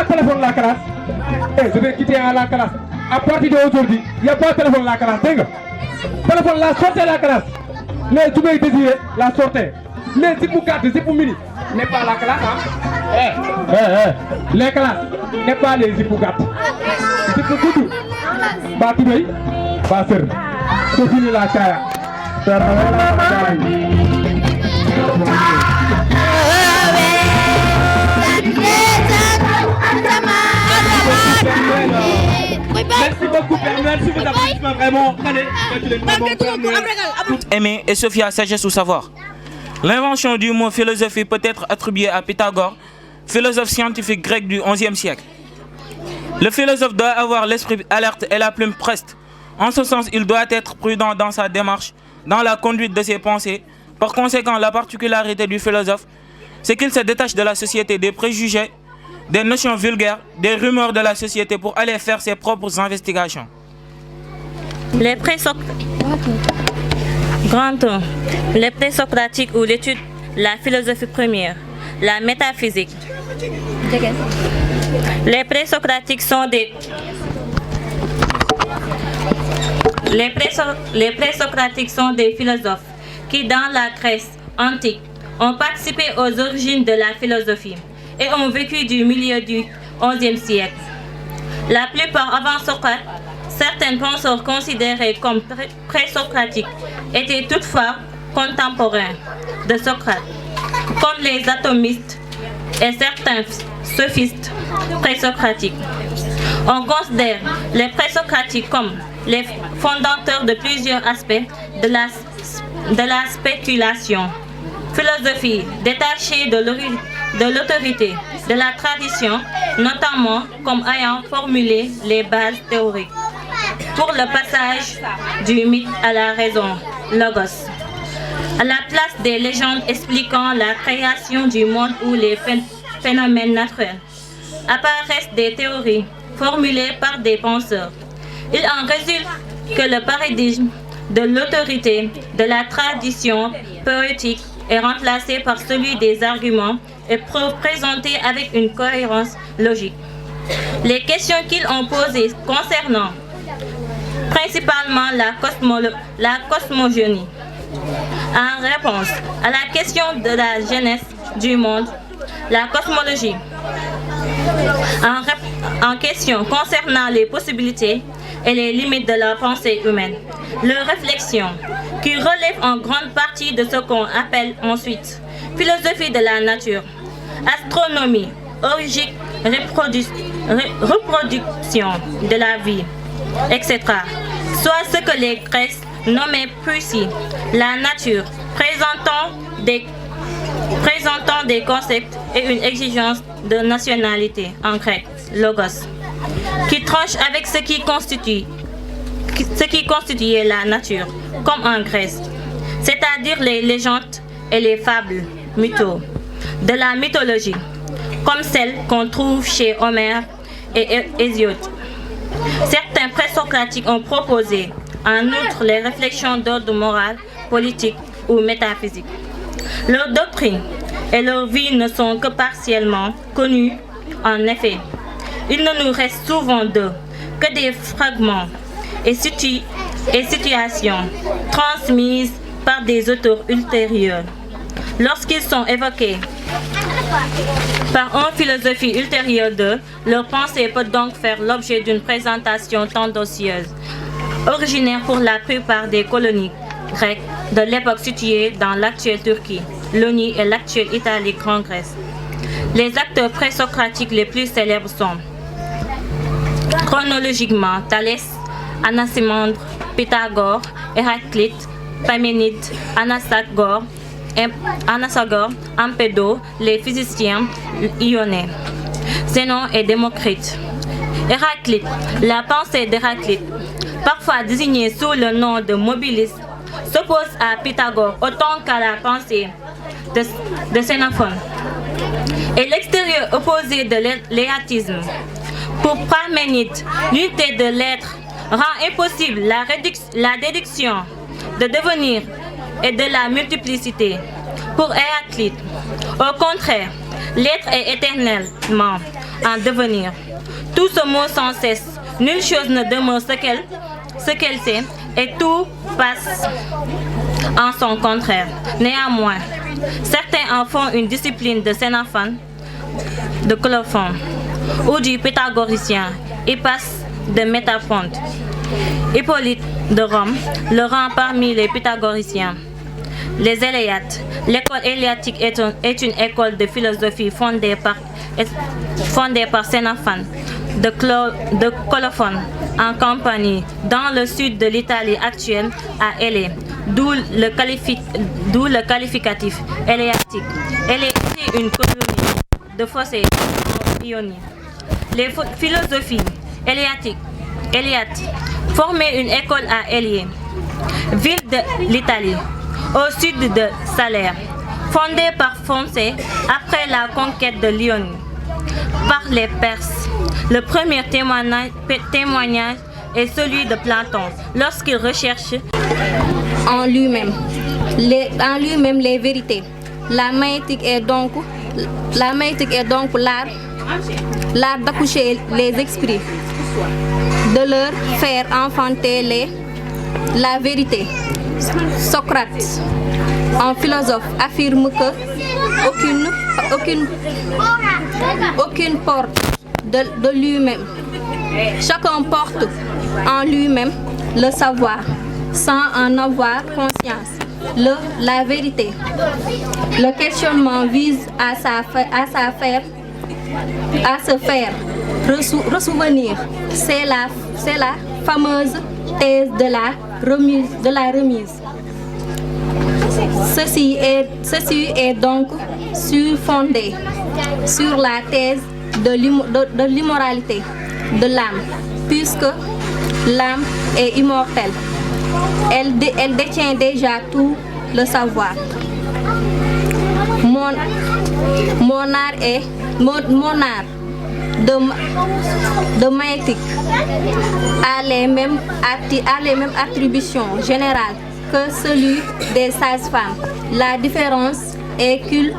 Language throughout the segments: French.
Téléphone la classe. Je vais quitter la classe. À partir d'aujourd'hui, il n'y a pas de téléphone la classe. Téléphone la sortez la classe. Les tout désirés, la sortez. Les zipou 4, zipou mini, n'est pas la classe. Hein? Les classes, n'est pas les zipou 4. Zipou koudou. Batibé, Basser. C'est fini la chaya. Merci beaucoup, Père Noël. Si vous applaudissez vraiment, Aimer et Sophia, sagesse ou savoir. L'invention du mot philosophie peut être attribuée à Pythagore, philosophe scientifique grec du XIe siècle. Le philosophe doit avoir l'esprit alerte et la plume preste. En ce sens, il doit être prudent dans sa démarche, dans la conduite de ses pensées. Par conséquent, la particularité du philosophe, c'est qu'il se détache de la société, des préjugés, des notions vulgaires, des rumeurs de la société pour aller faire ses propres investigations. Les présocratiques ou l'étude, la philosophie première, la métaphysique. Les présocratiques sont des philosophes qui, dans la Grèce antique, ont participé aux origines de la philosophie et ont vécu du milieu du XIe siècle. La plupart avant Socrate, certains penseurs considérés comme présocratiques étaient toutefois contemporains de Socrate, comme les atomistes et certains sophistes présocratiques. On considère les présocratiques comme les fondateurs de plusieurs aspects de la spéculation. Philosophie détachée de l'autorité, de la tradition, notamment comme ayant formulé les bases théoriques pour le passage du mythe à la raison, logos. À la place des légendes expliquant la création du monde ou les phénomènes naturels, apparaissent des théories formulées par des penseurs. Il en résulte que le paradigme de l'autorité de la tradition poétique est remplacé par celui des arguments et preuves présentées avec une cohérence logique. Les questions qu'ils ont posées concernant principalement la cosmogonie. En réponse à la question de la genèse du monde, la cosmologie. En question concernant les possibilités et les limites de la pensée humaine. Leur réflexion, qui relève en grande partie de ce qu'on appelle ensuite philosophie de la nature, astronomie, origine, reproduction de la vie, etc. Soit ce que les Grecs nommaient Prusie, la nature, présentant des concepts et une exigence de nationalité en grec, logos, qui tranche avec ce qui constituait la nature, comme en Grèce, c'est-à-dire les légendes et les fables, mythos, de la mythologie, comme celles qu'on trouve chez Homère et Hésiode. Certains présocratiques ont proposé, en outre, les réflexions d'ordre moral, politique ou métaphysique. Leurs doctrines et leur vie ne sont que partiellement connues. En effet, il ne nous reste souvent d'eux que des fragments et situations transmises par des auteurs ultérieurs. Lorsqu'ils sont évoqués par une philosophie ultérieure d'eux, leur pensée peut donc faire l'objet d'une présentation tendancieuse, originaire pour la plupart des colonies grecques de l'époque situées dans l'actuelle Turquie, l'Onie et l'actuelle Italie Grande Grèce. Les acteurs présocratiques les plus célèbres sont chronologiquement Thalès, Anaximandre, Pythagore, Héraclite, Parménide, Anaxagore, Empédocle, les physiciens ioniens, Zénon et Démocrite. Héraclite, la pensée d'Héraclite, parfois désignée sous le nom de Mobilis, s'oppose à Pythagore autant qu'à la pensée de Xénophon. Et l'extérieur opposé de l'éatisme. Pour Parménide, l'unité de l'être rend impossible la déduction de devenir et de la multiplicité. Pour Héraclite, au contraire, l'être est éternellement en devenir. Tout se meut sans cesse, nulle chose ne demeure ce qu'elle sait, et tout passe en son contraire. Néanmoins, certains en font une discipline de Xénophon, de Colophon, ou du pythagoricien, et passent de Métaphonte. Hippolyte de Rome le rang parmi les pythagoriciens. Les Éléates. L'école éléatique est une école de philosophie fondée par Xénophon de Colophon en Campanie, dans le sud de l'Italie actuelle, à Élée, d'où le qualificatif éléatique. Élée était une colonie de fossés ioniques. Les philosophies éléates formaient une école à Élée, ville de l'Italie, au sud de Salers, fondée par Phocée après la conquête de Lyon par les Perses. Le premier témoignage est celui de Platon, lorsqu'il recherche en lui-même les vérités. La maïeutique est donc l'art d'accoucher les esprits, de leur faire enfanter la vérité. Socrate, un philosophe, affirme que aucune porte de lui-même. Chacun porte en lui-même le savoir, sans en avoir conscience. La vérité. Le questionnement vise à se faire ressouvenir. C'est la fameuse thèse de la remise. Ceci est donc fondé sur la thèse de l'immoralité de l'âme, puisque l'âme est immortelle. Elle détient déjà tout le savoir. Mon art de maïeutique a les mêmes attributions générales que celui des sages-femmes. La différence est qu'il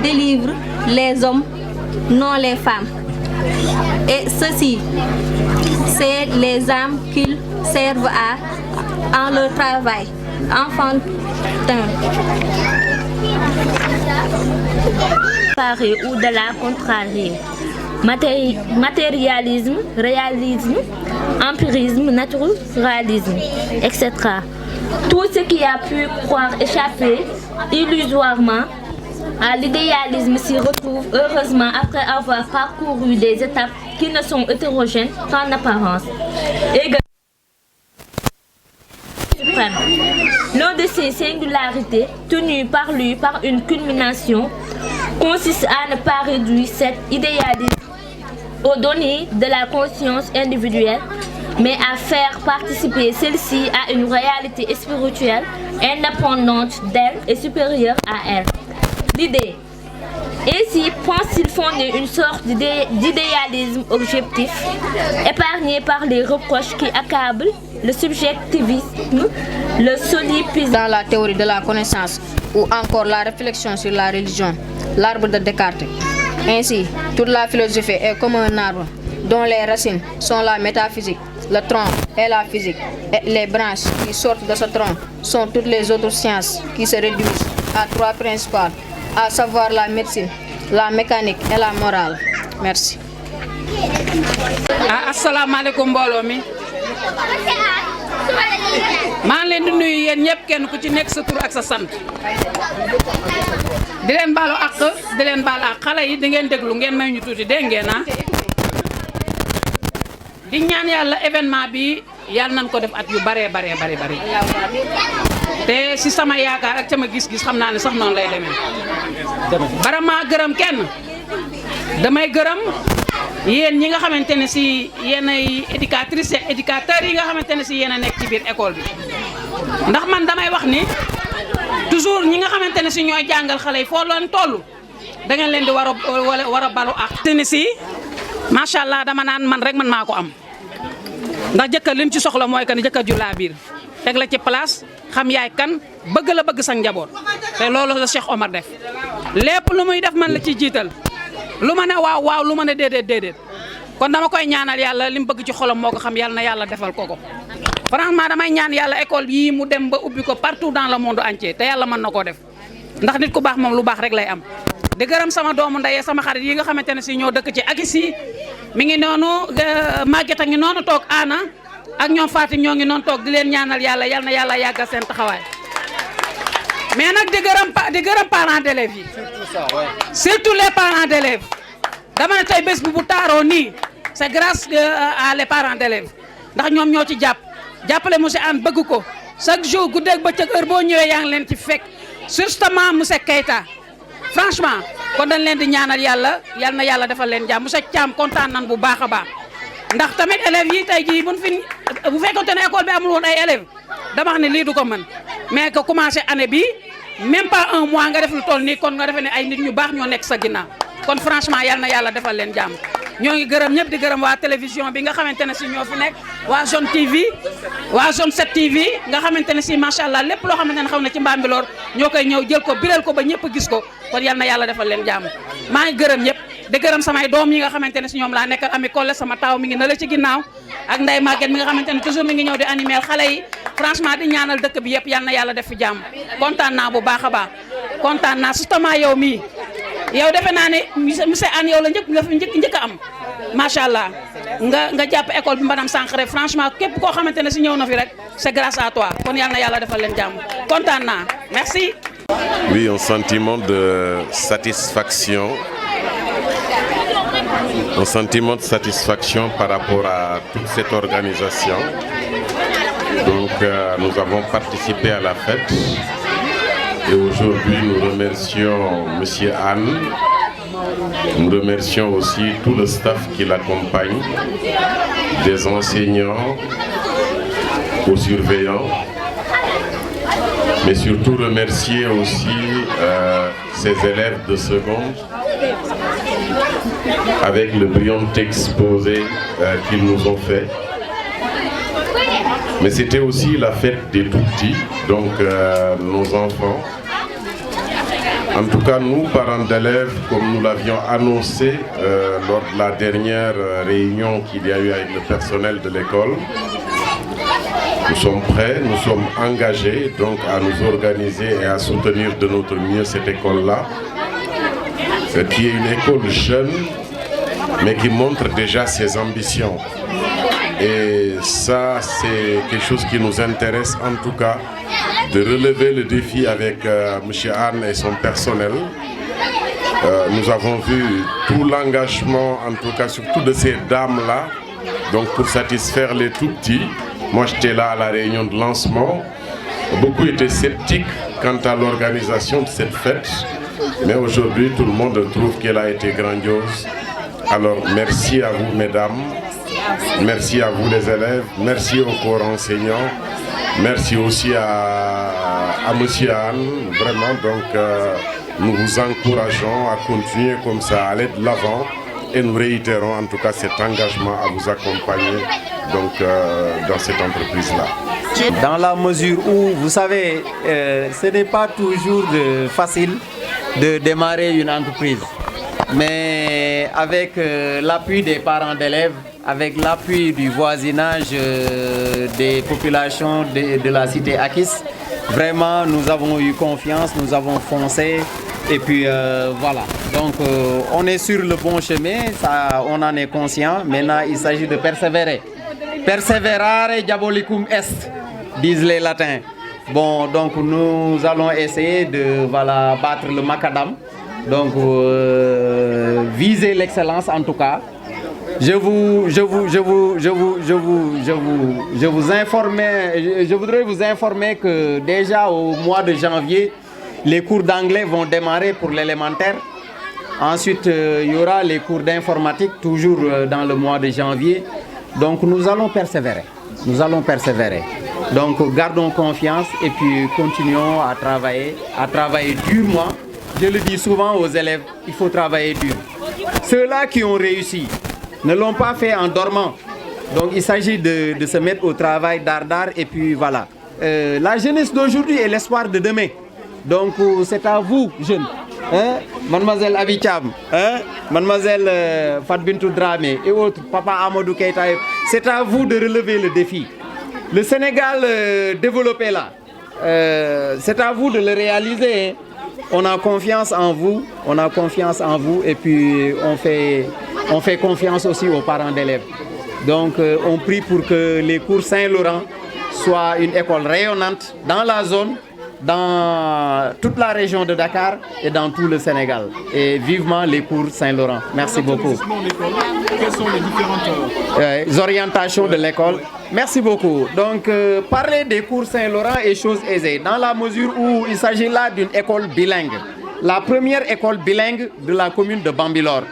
délivre les hommes, non les femmes. Et ceci, c'est les âmes qu'ils servent en leur travail enfantin. Ou de la contrarier. Matérialisme, réalisme, empirisme, naturalisme, etc. Tout ce qui a pu croire échapper illusoirement à l'idéalisme s'y retrouve heureusement après avoir parcouru des étapes qui ne sont hétérogènes qu'en apparence. L'une de ces singularités, tenue par lui par une culmination, consiste à ne pas réduire cet idéalisme aux données de la conscience individuelle, mais à faire participer celle-ci à une réalité spirituelle indépendante d'elle et supérieure à elle. L'idée. Ainsi pense-t-il fonder une sorte d'idéalisme objectif, épargné par les reproches qui accablent le subjectivisme, le solipsisme. Dans la théorie de la connaissance ou encore la réflexion sur la religion, l'arbre de Descartes. Ainsi, toute la philosophie est comme un arbre dont les racines sont la métaphysique, le tronc est la physique, et les branches qui sortent de ce tronc sont toutes les autres sciences qui se réduisent à trois principales, à savoir la médecine, la mécanique et la morale. Merci. Assalamu alaikum mbooloo mi maa ngi leen di nuyu yéen ñëpp kenn ku ci nekk sa tur ak sa sant di leen baalu àq di leen baal àq xale yi di ngeen déglu ngeen may ñu tuuti dégg ngeen di ñaan yàlla événement bi yàlla nañ ko def at yu bare te si sama yaakaar ak sama gis-gis xam naa ne sax noonu lay demee bara maa gërëm kenn damay gërëm yéen ñi nga xamante ne si yéen ay éducatrices et éducateurs yi nga xamante ne si yéen a nekk ci biir école bi ndax man damay wax ni toujours ñi nga xamante ne si ñooy jàngal xale yi foo leen toll da ngeen leen di war a balu ak te ni si macha allah dama naan man rek man maa ko am ndax jëkkër li mu ci soxla mooy que ni jëkkër ju laa biir teg la ci place xam yaay kan bëgg la bëgg sa njaboot te loolu la Cheikh Omar def lépp lu muy def man la ciy jiital lu ma ne waaw waaw lu ma ne déedéet kon dama koy ñaanal yàlla li mu bëgg ci xolam moo ko xam yàlla na yàlla defal ko franchement damay ñaan yàlla école yii mu dem ba ubbi ko partout dans le monde entier te yàlla mën na koo def ndax nit ku baax moom lu baax rek lay am di gërëm sama doomu ndey sama xarit yi nga xamante ne si ñoo dëkk ci agis yi mi ngi noonu Maguette a ngi noonu toog Anna ak ñoom Fatim ñoo ngi noonu toog di leen ñaanal yàlla yal na yàlla yàggal seen taxawaay mais nag di gërëm parents d'élèves yi surtout les parents d'élèves dama ne tey bés bu taaroo nii c'est grâce à les parents d'élèves ndax ñoom ñoo ci jàppale monsieur Anne bëgg ko chaque jour guddeeg bëccëg heure boo ñëwee yaa ngi leen ci fekk justement monsieur Keita franchement kon dañ leen di ñaanal yàlla yal na yàlla defal leen jàmm monsieur Thiam kontaan nan bu baax a baax ndax tamit élèves yi tey jii bu fekkonte ne école bi amul woon ay élèves dama xam ne lii du ko mën mais que commencé année bi même pas un mois nga def lu toll nii kon nga defee ne ay nit ñu baax ñoo nekk sa ginnaaw kon franchement yal na yàlla defal leen jàmm ñoo ngi gërëm ñëpp di gërëm waa télévision bi nga xamante ne si ñoo fi nekk waa Zone TV waa Zone 7 TV nga xamante ne si macha allah lépp loo xamante ne xaw na ci Mbambilor ñoo koy ñëw jël ko biral ko ba ñëpp gis ko kon yal na yàlla defal leen jàmm maa ngi gërëm ñëpp di gërëm samay doom yi nga xamante ne si ñoom laa nekkal Ami Collé sama taaw mi ngi na la ci ginnaaw ak Ndeye Maguette mi nga xamante ne toujours mi ngi ñëw di animer xale yi franchement di ñaanal dëkk bi yëpp yal na yàlla def fi jàmm kontaan naa bu baax a baax kontaan naa justement yow mii yow defe naa ne monsieur Anne yow la njëkk a am macha allah nga jàpp école bi Mbanam Sankhare franchement képp koo xamante ne si ñëw na fi rek c'est grâce à toi kon yal na yàlla defal leen jàmm kontaan naa merci. Oui, un sentiment de satisfaction. Un sentiment de satisfaction par rapport à toute cette organisation. Donc nous avons participé à la fête et aujourd'hui nous remercions M. Anne. Nous remercions aussi tout le staff qui l'accompagne, des enseignants aux surveillants, mais surtout remercier aussi ces élèves de seconde avec le brillant exposé qu'ils nous ont fait. Mais c'était aussi la fête des tout-petits, donc nos enfants. En tout cas, nous, parents d'élèves, comme nous l'avions annoncé lors de la dernière réunion qu'il y a eu avec le personnel de l'école, nous sommes prêts, nous sommes engagés donc à nous organiser et à soutenir de notre mieux cette école-là, qui est une école jeune, mais qui montre déjà ses ambitions. Et ça, c'est quelque chose qui nous intéresse en tout cas, de relever le défi avec M. Anne et son personnel. Nous avons vu tout l'engagement, en tout cas surtout de ces dames-là, donc pour satisfaire les tout-petits. Moi j'étais là à la réunion de lancement. Beaucoup étaient sceptiques quant à l'organisation de cette fête, mais aujourd'hui tout le monde trouve qu'elle a été grandiose. Alors merci à vous mesdames, merci à vous les élèves, merci au corps enseignant. Merci aussi à M. Anne, vraiment, donc nous vous encourageons à continuer comme ça, à aller de l'avant et nous réitérons en tout cas cet engagement à vous accompagner donc, dans cette entreprise-là. Dans la mesure où, vous savez, ce n'est pas toujours facile de démarrer une entreprise, mais avec l'appui des parents d'élèves, avec l'appui du voisinage des populations de la cité Akis, vraiment nous avons eu confiance, nous avons foncé et puis voilà. Donc on est sur le bon chemin, ça, on en est conscient. Maintenant il s'agit de persévérer. Perseverare diabolicum est, disent les latins. Bon, donc nous allons essayer de battre le macadam, donc viser l'excellence en tout cas. Je voudrais vous informer que déjà au mois de janvier, les cours d'anglais vont démarrer pour l'élémentaire. Ensuite, il y aura les cours d'informatique, toujours dans le mois de janvier. Donc, nous allons persévérer. Nous allons persévérer. Donc, gardons confiance et puis continuons à travailler durement. Je le dis souvent aux élèves, il faut travailler dur. Ceux-là qui ont réussi ne l'ont pas fait en dormant. Donc, il s'agit de se mettre au travail d'art et puis voilà. La jeunesse d'aujourd'hui est l'espoir de demain. Donc, c'est à vous, jeunes. Hein? Mademoiselle Abicham, hein? Mademoiselle Fatbintou Dramé et autres, Papa Amadou Keita, c'est à vous de relever le défi. Le Sénégal développé là, c'est à vous de le réaliser. Hein? On a confiance en vous, et puis on fait confiance aussi aux parents d'élèves. Donc on prie pour que les cours Saint-Laurent soient une école rayonnante dans la zone, dans toute la région de Dakar et dans tout le Sénégal. Et vivement les cours Saint-Laurent. Merci beaucoup. Quelles sont les différentes orientations de l'école? Merci beaucoup. Donc, parler des cours Saint-Laurent est chose aisée, dans la mesure où il s'agit là d'une école bilingue. La première école bilingue de la commune de Bambilor.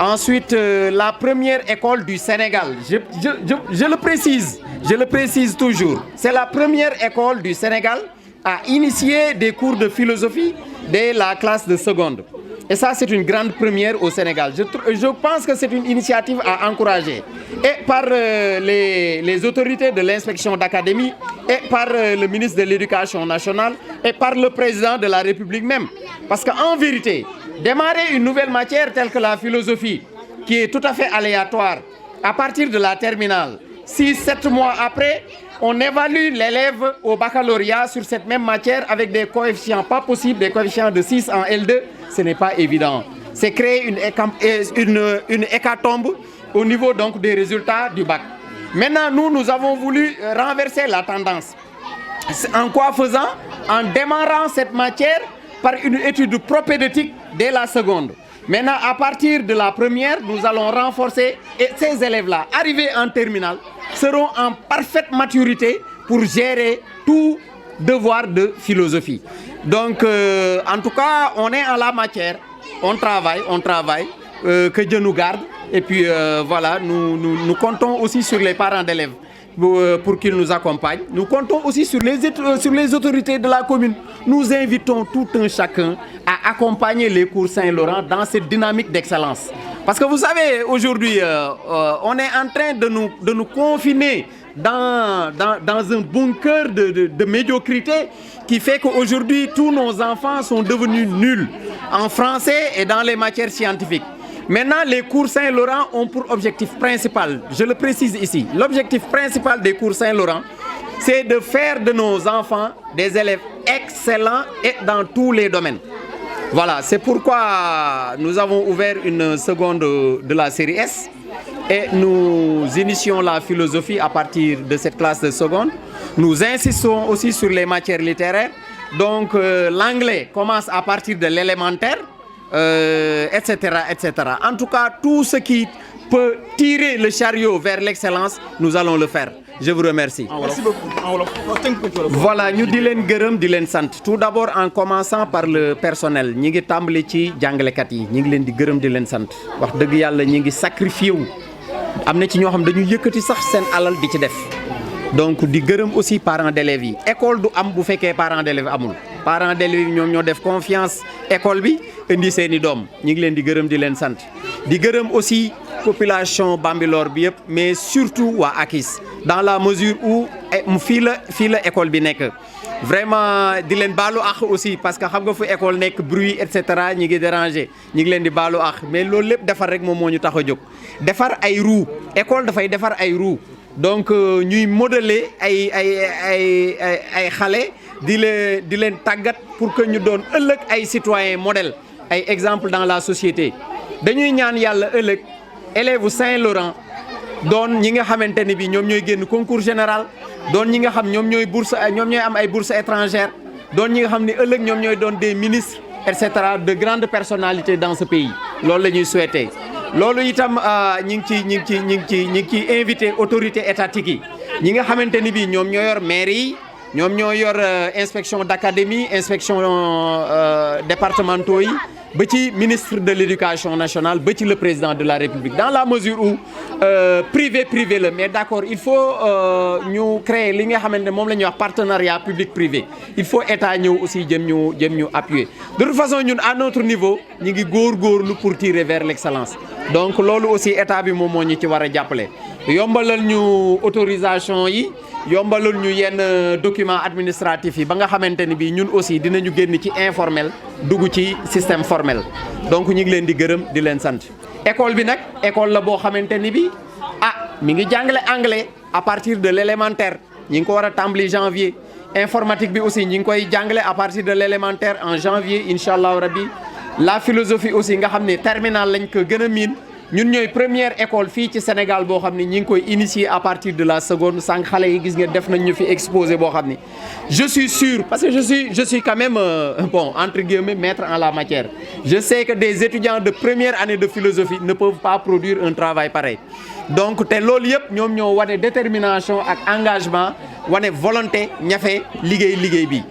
Ensuite, la première école du Sénégal. Je le précise toujours. C'est la première école du Sénégal à initier des cours de philosophie dès la classe de seconde. Et ça, c'est une grande première au Sénégal. Je pense que c'est une initiative à encourager. Et par les autorités de l'inspection d'académie, et par le ministre de l'Éducation nationale, et par le président de la République même. Parce qu'en vérité, démarrer une nouvelle matière telle que la philosophie, qui est tout à fait aléatoire, à partir de la terminale, 6-7 mois après, on évalue l'élève au baccalauréat sur cette même matière avec des coefficients pas possibles, des coefficients de 6 en L2, ce n'est pas évident. C'est créer une hécatombe au niveau donc des résultats du bac. Maintenant, nous avons voulu renverser la tendance. En quoi faisant? En démarrant cette matière par une étude propédeutique dès la seconde. Maintenant, à partir de la première, nous allons renforcer et ces élèves-là, arrivés en terminale, seront en parfaite maturité pour gérer tout devoir de philosophie. Donc, en tout cas, on est en la matière, on travaille, que Dieu nous garde. Et puis, voilà, nous comptons aussi sur les parents d'élèves pour qu'ils nous accompagnent. Nous comptons aussi sur les autorités de la commune. Nous invitons tout un chacun à accompagner les cours Saint-Laurent dans cette dynamique d'excellence. Parce que vous savez, aujourd'hui, on est en train de nous confiner dans un bunker de médiocrité qui fait qu'aujourd'hui, tous nos enfants sont devenus nuls en français et dans les matières scientifiques. Maintenant, les cours Saint-Laurent ont pour objectif principal, je le précise ici, l'objectif principal des cours Saint-Laurent, c'est de faire de nos enfants des élèves excellents et dans tous les domaines. Voilà, c'est pourquoi nous avons ouvert une seconde de la série S et nous initions la philosophie à partir de cette classe de seconde. Nous insistons aussi sur les matières littéraires. Donc l'anglais commence à partir de l'élémentaire, etc., etc. En tout cas, tout ce qui peut tirer le chariot vers l'excellence, nous allons le faire. Je vous remercie. Merci beaucoup. Voilà, nous disons sant. Tout d'abord, en commençant par le personnel, nous avons tambali ci jàngalekat yi, ñu ngi leen di gërëm di leen sant. Wax dëgg yàlla ñu ngi sacrifié wu. Am na ci ñoo xam dañu yëkkati sax seen alal di ci def. Donc di gërëm aussi parents d'élèves yi. École du am bu fekkee parents d'élèves amul. Parents d'élèves yi ñoom ñoo def confiance école bi indi seeni doom. Ñu ngi leen di gërëm di leen sant. Di gërëm aussi population Bambilor bi yëpp, mais surtout waa AKIS, dans la mesure où fii la école bi nekk. Vraiment di leen baalu àq aussi parce que xam nga fu école nekk bruit et cetera ñi ngi déranger ñi ngi leen di baalu àq mais loolu lépp defar rek moom moo ñu tax a jóg. Defar ay roue école dafay defar ay roue donc ñuy modeler ay xale di leen tàggat pour que ñu doon ëllëg ay citoyens modèles ay exemple dans la société. Dañuy ñaan yàlla ëllëg élèves Saint-Laurent doon ñi nga xamante ne bi ñoom ñooy génn concours général doon ñi nga xam ñoom ñooy am ay bourses étrangères doon ñi nga xam ne ëllëg ñoom ñooy doon des ministres et cetera de grandes personnalités dans ce pays loolu la ñuy souhaiter loolu itam ñi ngi ci invité autorité étatique yi ñi nga xamante ni bii ñoom ñoo yor maire yi ñoom ñoo yor inspection d'académie inspection départementaux yi ba ci ministre de l'éducation nationale ba ci le président de la République dans la mesure où privé la mais d'accord il faut ñu créer li nga xamante ne moom la ñuy wax partenariat public privé il faut état ñëw aussi jëm ñu appuyer de toute façon ñun à notre niveau ñu ngi góorgóorlu pour tirer vers l'excellence donc loolu aussi état bi moom moo ñu ci war a jàppale yombalal ñu autorisation yi yombalal ñu yenn document administratif yi ba nga xamante ni bii ñun aussi dinañu génn ci informel dugg ci système formel donc ñu ngi leen di gërëm di leen sant école bi nag école la boo xamante ni bii mi ngi jàngale anglais à partir de l'élémentaire ñi ngi ko war a tàmbali janvier informatique bi aussi ñi ngi koy jàngale à partir de l'élémentaire en janvier incha allahu rabbi la philosophie aussi nga xam ne terminale lañ ko gën a miin ñun ñooy première école fii ci Sénégal boo xam ne ñi ngi koy initier à partir de la seconde sànq xale yi gis nga def nañ ñu fi exposé boo xam ne je suis sûr parce que je suis quand même bon entre guillemets maître en la matière je sais que des étudiants de première année de philosophie ne peuvent pas produire un travail pareil donc te loolu yëpp ñoom ñoo wane détermination ak engagement wane volonté ñafe liggéey bi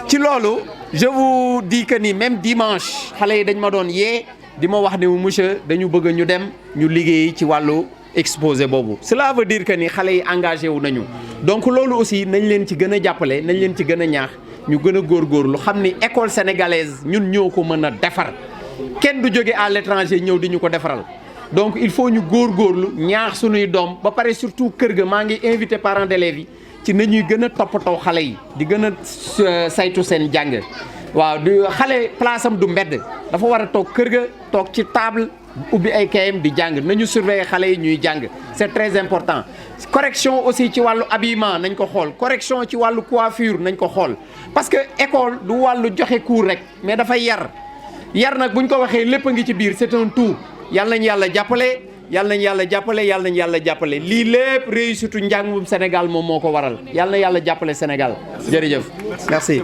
ci loolu je vous dis que ni même dimanche xale yi dañ ma doon yee di ma wax ne monsieur dañu bëgg ñu dem ñu liggéey ci wàllu exposé boobu cela veut dire que ni xale yi engagé wu nañu donc loolu aussi nañ leen ci gën a jàppale nañ leen ci gën a ñaax ñu gën a góorgóorlu xam ni école sénégalaise ñun ñoo ko mën a defar kenn du jóge à l'étranger ñëw di ñu ko defaral donc il faut ñu góorgóorlu ñaax suñuy doom ba pare surtout kër ga maa ngi invité parents d'élèves yi ci nañuy gën a toppatoo xale yi di gën a saytu seen jàng waaw du xale place am du mbedd dafa war a toog kër ga toog ci table ubbi ay kayam di jàng nañu surveiller xale yi ñuy jàng c'est très important correction aussi ci wàllu habillement nañ ko xool correction ci wàllu coiffure nañ ko xool parce que école du wàllu joxe cours rek mais dafay yar nag buñ ko waxee lépp a ngi ci biir c'est un tout yàlla nañ yàlla jàppale lii lépp réussite njàngum Sénégal moom moo ko waral yàlla na yàlla jàppale Sénégal jërëjëf merci